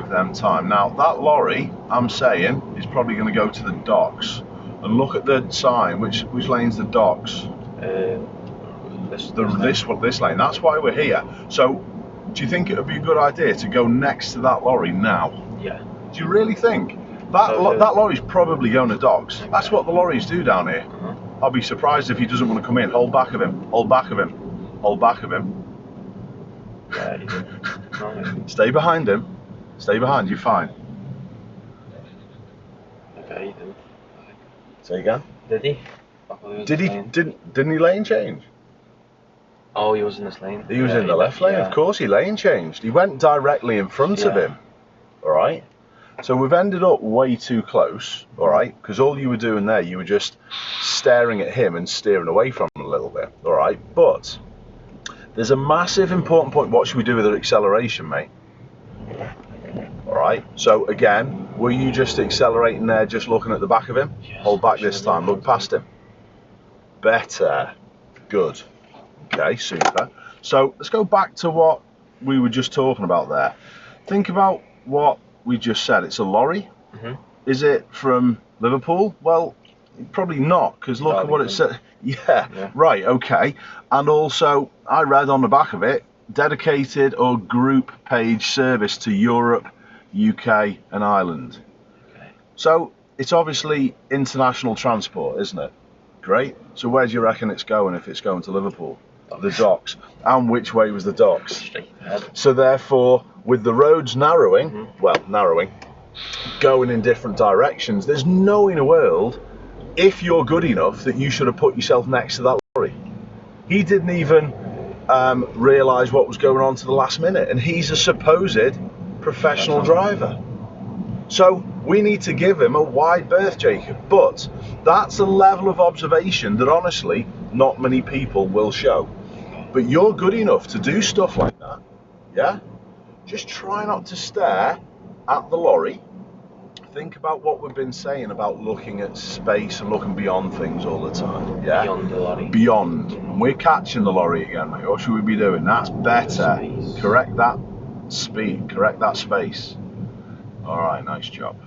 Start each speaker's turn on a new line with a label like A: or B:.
A: them time. Now that lorry, I'm saying, is probably going to go to the docks. And look at the sign. Which lane's the docks? This lane. That's why we're here. So, do you think it would be a good idea to go next to that lorry now?
B: Yeah.
A: Do you really think that that lorry's probably going to docks? That's what the lorries do down here. I'll be surprised if he doesn't want to come in. Hold back of him. Hold back of him. Hold back of him. Stay behind him. Stay behind. You're fine.
B: Okay, he didn't.
A: Say again.
B: Did he?
A: Didn't he lane change?
B: Oh, he was in this lane.
A: He was in the left lane. Of course, he lane changed. He went directly in front of him. All right. So we've ended up way too close. All right, because all you were doing there, you were just staring at him and steering away from him a little bit. All right, but there's a massive important point. What should we do with the acceleration, mate? All right. So again, were you just accelerating there, just looking at the back of him?
B: Yes,
A: hold back this time. Look past him. Better. Good. Okay, super. So let's go back to what we were just talking about there. Think about what we just said. It's a lorry. Is it from Liverpool? Well, probably not, because look at what it said. Yeah, right, okay. And also, I read on the back of it, dedicated or group page service to Europe, UK and Ireland. Okay. So it's obviously international transport, isn't it? Great. So where do you reckon it's going if it's going to Liverpool? The docks. And which way was the docks?
B: Straight ahead.
A: So therefore, with the roads narrowing, going in different directions, there's no in the world, if you're good enough, that you should have put yourself next to that lorry. He didn't even realise what was going on to the last minute, and he's a supposed professional driver. So we need to give him a wide berth, Jacob. But that's a level of observation that honestly not many people will show. But you're good enough to do stuff like that, yeah? Just try not to stare at the lorry. Think about what we've been saying about looking at space and looking beyond things all the time, yeah?
B: Beyond the lorry.
A: Beyond. And we're catching the lorry again, mate. What should we be doing? That's better.
B: Space.
A: Correct that speed. Correct that space. All right, nice job.